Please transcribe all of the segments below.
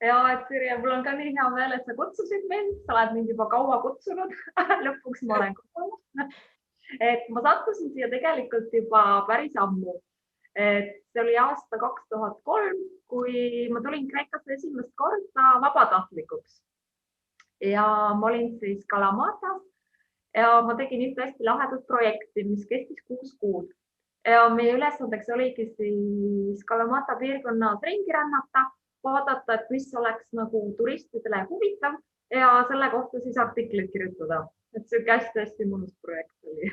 Ja, et Sirje, mul on ka nii hea meel, et sa kutsusid mind, sa oled mind juba kaua kutsunud, lõpuks ma olen kutsunud. Et ma sattusin siia tegelikult juba päris ammu. Et see oli aasta 2003, kui ma tulin Kreekasse esimest korda vabatahtlikuks. Ja ma olin siis Kalamatas ja ma tegin ühte hästi lahedat projekti, mis kestis 6 kuud. Ja meie ülesandeks oligi siis Kalamata piirkonnas ringi rännata, vaadata, et mis oleks nagu turistidele huvitav ja selle kohta siis artiklit kirjutada. Et see hästi mõnus projekt oli.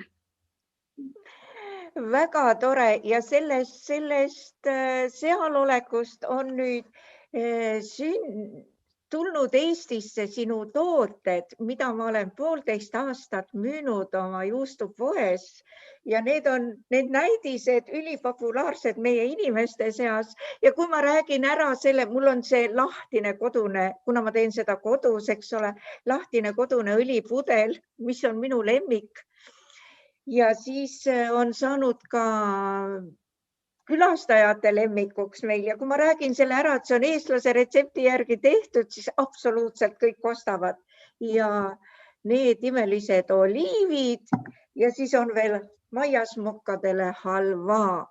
Väga tore ja sellest sealolekust on nüüd tulnud Eestisse sinu tooted, mida ma olen 1,5 aastat müünud oma juustupoes ja need näidised ülipopulaarsed meie inimeste seas. Ja kui ma räägin ära selle, mul on see lahtine kodune, kuna ma teen seda kodus, eks ole, lahtine kodune õlipudel, mis on minu lemmik. Ja siis on saanud ka külastajate lemmikuks meil ja kui ma räägin selle ära, et see on eestlase retsepti järgi tehtud, siis absoluutselt kõik ostavad ja need imelised oliivid ja siis on veel maiasmokkadele halva.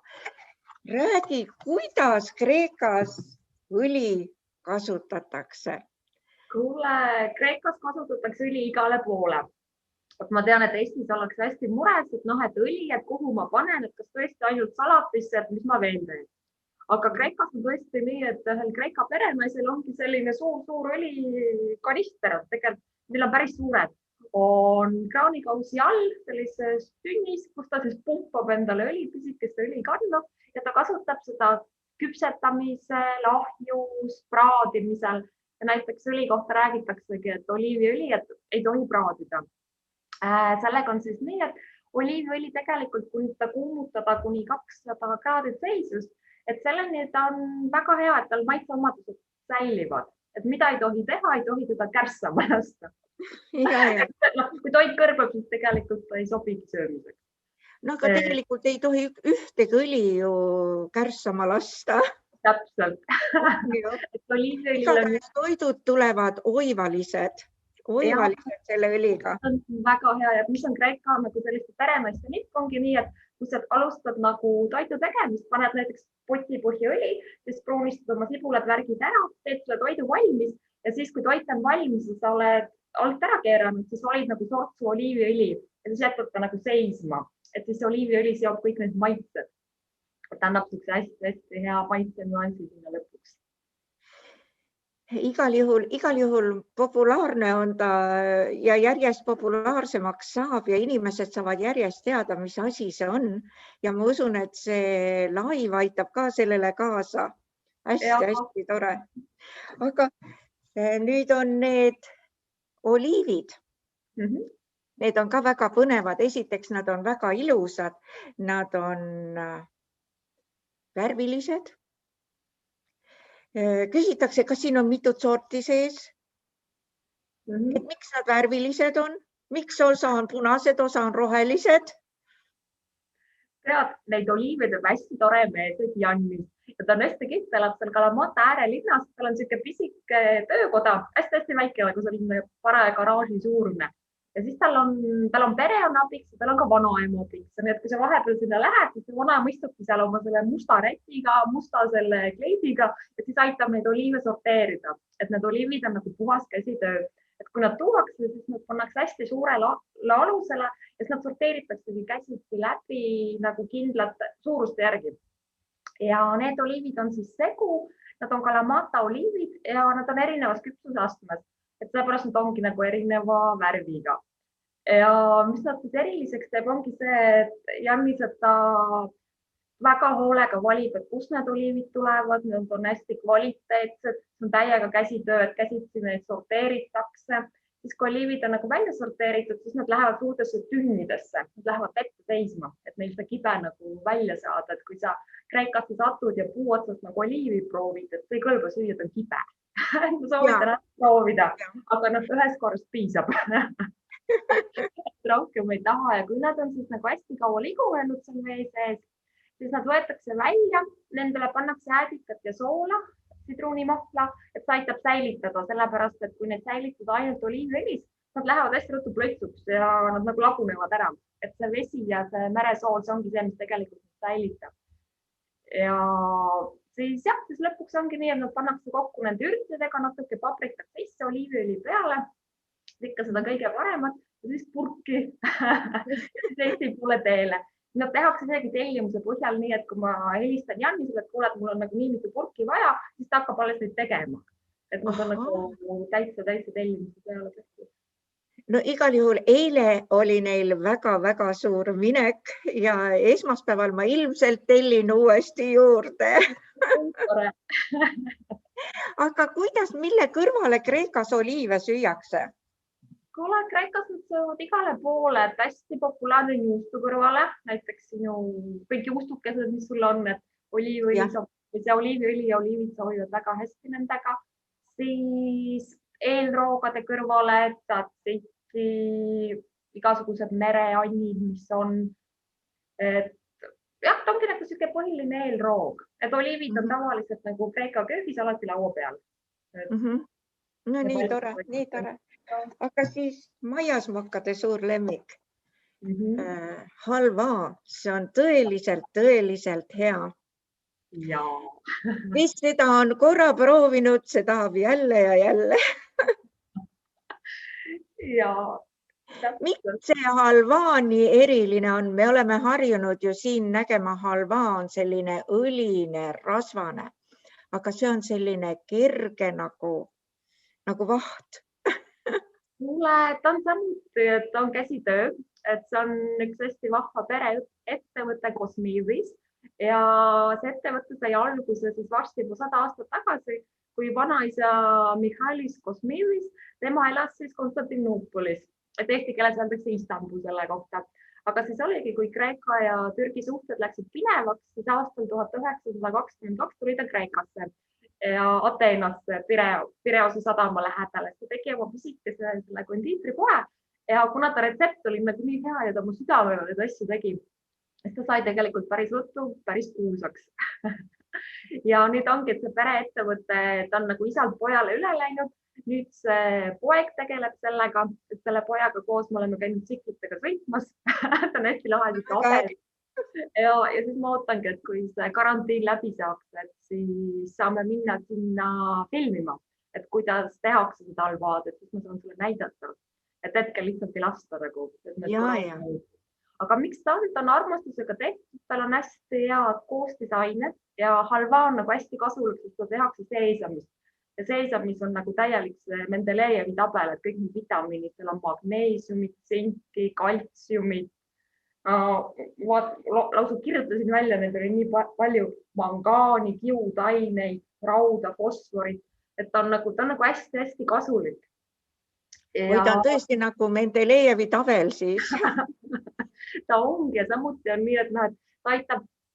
Räägi, kuidas Kreekas õli kasutatakse? Kuule, Kreekas kasutatakse õli igale poole. Ma tean, et Eestis ollakse hästi mures, et õli, et kuhu ma panen, et kas tõesti ainult salatisse, et mis ma veel teen. Aga Kreekas on tõesti nii, et ühel Kreeka perenaisel ongi selline suur õlikanister, tegelikult meil on päris suured. On kraanikausi all sellises tünnis, kus ta siis pumpab endale pisikeste õlikannu ja ta kasutab seda küpsetamisel, ahjus, praadimisel. Ja näiteks õli kohta räägitaksegi, et oliiviõli et ei tohi praadida. Sellega on siis nii, et oliiviõli tegelikult, kui ta kuumutada kuni 200 kraadi Celsius, et selleni ta on väga hea, et tal maitseomadused säilivad. Et mida ei tohi teha, ei tohi teda kärssama lasta. Kui toit kõrbeb, siis tegelikult ta ei sobigi söömiseks. No aga tegelikult ei tohi ühtegi õli ju kärssama lasta. Täpselt. Igatahes toidud tulevad oivalised selle õliga. On väga hea ja mis on Kreeka nagu selliste perenaiste nipp ongi nii, et kui sa alustad nagu toidu tegemist, paned näiteks potipõhja õli, siis pruunistad oma sibulad, värgid ära, teed selle toidu valmis ja siis, kui toit on valmis ja sa oled alt ära keeranud, siis valid nagu sortsu oliiviõli ja siis jätad ta nagu seisma, et siis oliiviõli seob kõik need maitsed. Ta annab hästi hea maitse nüansi sinna lõpuks. Igal juhul populaarne on ta ja järjest populaarsemaks saab ja inimesed saavad järjest teada, mis asi see on. Ja ma usun, et see laiv aitab ka sellele kaasa. Hästi tore. Aga nüüd on need oliivid. Need on ka väga põnevad. Esiteks, nad on väga ilusad. Nad on värvilised. Küsitakse, kas siin on mitut sorti sees? Et miks nad värvilised on? Miks osa on punased, osa on rohelised? Tead, neid oliive teeb hästi tore mees, et Jannis. Ja ta on hästi kihvt, elab seal Kalamata äärelinnas. Tal on siuke pisik töökoda, hästi väike, nagu selline paraja garaaži suurune. Ja siis tal on pere on abiks ja tal on ka vanaema abiks. Nii et kui sa vahepeal sinna lähed, siis vanaema istubki seal oma selle musta rätiga, musta selle kleidiga ja siis aitab neid oliive sorteerida. Et need oliivid on nagu puhas käsitöö. Et kui nad tuuakse, siis nad pannakse hästi suurele alusele ja siis nad sorteeritaksegi käsitsi läbi nagu kindlad suuruste järgi. Ja need oliivid on siis segu, nad on Kalamata oliivid ja nad on erinevas küpsusastmes. Et seepärast nad ongi nagu erineva värviga. Ja mis nad siis eriliseks teeb, ongi see, et Jannis, et ta väga hoolega valib, et kus need oliivid tulevad, need on hästi kvaliteetsed, see on täiega käsitöö, et käsitsi neid sorteeritakse. Siis kui oliivid on nagu välja sorteeritud, siis nad lähevad suurtesse tünnidesse, nad lähevad vette seisma, et neil see kibe nagu välja saada, et kui sa Kreekasse satud ja puu otsast nagu oliivi proovid, et ei kõlba süüa, et on kibe. Ma soovitan proovida, aga ühes korras piisab. Rohkem ei taha ja kui nad on siis nagu hästi kaua ligunenud seal vee sees, siis nad võetakse välja, nendele pannakse äädikat ja soola, sidrunimahla, et see aitab säilitada, sellepärast et kui neid säilitada ainult oliiviõlis, nad lähevad hästi ruttu plötsuks ja nad nagu lagunevad ära. Et see vesi ja see meresool, see ongi see, mis tegelikult säilitab. Ja siis jah, siis lõpuks ongi nii, et nad pannakse kokku nende ürtidega, natuke paprikat sisse, oliiviõli peale, ikka seda kõige paremat ja siis purki siis Eesti poole teele. Nad tehakse isegi tellimuse põhjal nii, et kui ma helistan Jannisele, et kuule, et mul on nagu nii mitu purki vaja, siis ta hakkab alles neid tegema. Et nad on nagu täitsa tellimuse peale tehtud. No igal juhul eile oli neil väga-väga suur minek ja esmaspäeval ma ilmselt tellin uuesti juurde. Aga kuidas, mille kõrvale Kreekas oliive süüakse? Kuule, Kreekas nad söövad igale poole, et hästi populaarne juustu kõrvale, näiteks sinu kõik juustukesed, mis sul on, et oliiviõli ja oliivid sobivad väga hästi nendega. Siis eelroogade kõrvale, et igasugused mereannid, mis on, et jah, ta ongi nagu selline põhiline eelroog, et oliivid on tavaliselt nagu Kreeka köögis alati laua peal. No nii tore, nii tore. Aga siis maiasmokkade suur lemmik. Halva, see on tõeliselt hea. Mis seda on korra proovinud, see tahab jälle ja jälle. Miks see halva nii eriline on? Me oleme harjunud ju siin nägema, halva on selline õline, rasvane, aga see on selline kerge nagu vaht. Mulle, ta on samuti, et ta on käsitöö, et see on üks hästi vahva pereettevõte Cosmivis ja see ettevõte sai alguse siis varsti juba 100 aastat tagasi, kui vanaisa Michalis Cosmivis, tema elas siis Konstantinoopolis, et eesti keeles öeldakse Istanbul selle kohta. Aga siis oligi, kui Kreeka ja Türgi suhted läksid pinevaks, siis aastal 1922 tuli ta Kreekasse ja Ateenasse, Pireose sadama lähedale. Ta tegi oma pisikese selle kondiitripoe ja kuna ta retsept oli nagu nii hea ja ta mu südamele neid asju tegi, siis ta sai tegelikult päris ruttu päris kuulsaks. Ja nüüd ongi, et see pereettevõte, ta on nagu isalt pojale üle läinud. Nüüd see poeg tegeleb sellega, et selle pojaga koos me oleme käinud tsiklitega sõitmas. Ta on hästi lahe. Ja siis ma ootangi, et kui see karantiin läbi saaks, et siis saame minna sinna filmima, et kuidas tehakse seda halvaad, et siis ma saan sulle näidata, et hetkel lihtsalt ei lasta nagu. Aga miks ta on armastusega tehtud, tal on hästi head koostisained ja halva on nagu hästi kasulik, sest ta tehakse seesamist. Ja seesamis on nagu täielik Mendelejevi tabel, et kõik need vitamiinid, seal on magneesiumid, tsinki, kaltsiumid. Lausa kirjutasin välja, need oli nii palju mangaani, kiudaineid, rauda, fosforit, et ta on nagu hästi kasulik. Või ta on tõesti nagu Mendelejevi tabel siis? Ta ongi ja samuti on nii, et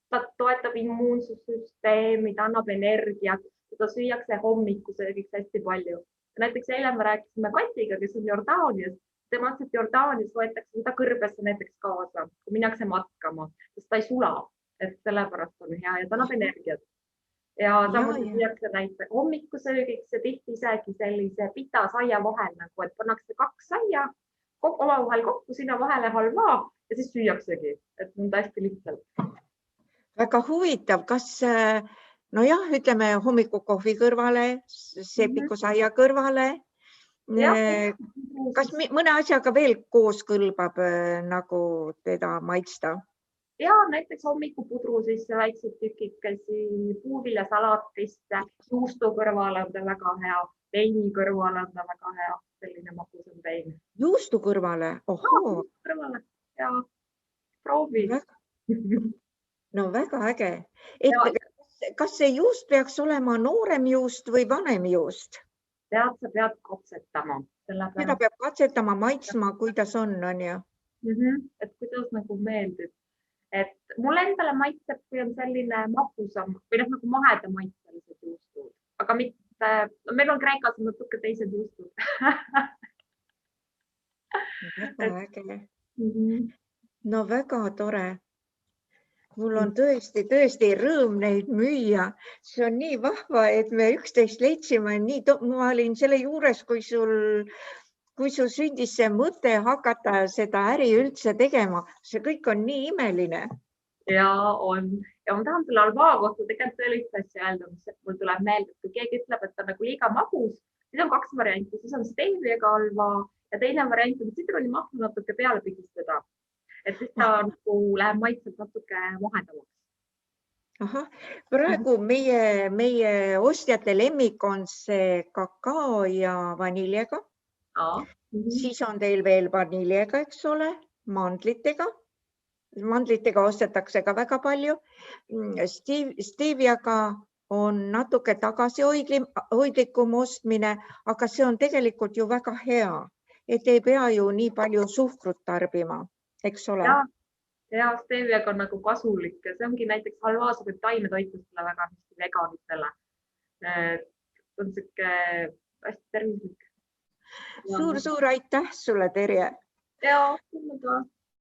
ta toetab immuunsussüsteemi, ta annab energiat, seda süüakse hommikusöögiks hästi palju. Näiteks eile me rääkisime Katiga, kes on Jordaanias. Tema ütles, et Jordaanias võetakse seda kõrbesse näiteks kaasa, kui minnakse matkama, sest ta ei sula, et sellepärast on hea ja ta annab energiat. Ja samuti süüakse näiteks hommikusöögiks ja tihti isegi sellise pita saia vahel, nagu et pannakse 2 saia omavahel kokku, sinna vahele halva ja siis süüaksegi, et on hästi lihtsalt. Väga huvitav, kas nojah, ütleme hommikukohvi kõrvale, seepikusaia kõrvale. Kas mõne asjaga veel koos kõlbab nagu teda maitsta? Ja näiteks hommikupudru sisse väikseid tükikesi, puuviljasalatisse, juustu kõrvale on ta väga hea, veini kõrvale on ta väga hea, selline magus on vein. Juustu kõrvale? Ohoo! Kõrvale ja proovi. No väga äge. Kas see juust peaks olema noorem juust või vanem juust? Sa pead katsetama. Seda peab katsetama, maitsma, kuidas on ju? Et kuidas nagu meeldib. Et mul endale maitseb, kui on selline magusam või nagu maheda maitselised juustud. Aga mitte, meil on Kreekas natuke teised juustud. Väga äge. No väga tore. mul on tõesti rõõm neid müüa. See on nii vahva, et me üksteist leidsime. Ma olin selle juures, kui sul sündis see mõte hakata seda äri üldse tegema. See kõik on nii imeline. Ja on. Ja ma tahan sulle halvaa kohta tegelikult veel üks asja öelda, mis mul tuleb meelde, et kui keegi ütleb, et ta nagu liiga magus, siis on 2 varianti. Siis on steeviaga halva ja teine variant on sidrunimahla natuke peale pigistada. Et siis ta nagu läheb maitselt natuke mahedamaks. Ahah, praegu meie ostjate lemmik on see kakao ja vaniljega. Siis on teil veel vaniljega, eks ole, mandlitega. Mandlitega ostetakse ka väga palju. Steviaga on natuke tagasihoidlikum ostmine, aga see on tegelikult ju väga hea, et ei pea ju nii palju suhkrut tarbima, eks ole? Ja steviaga on nagu kasulik ja see ongi näiteks halvaasega taimetoitlustele väga hästi veganitele. On siuke hästi tervislik. Suur aitäh sulle, Terje! Ja,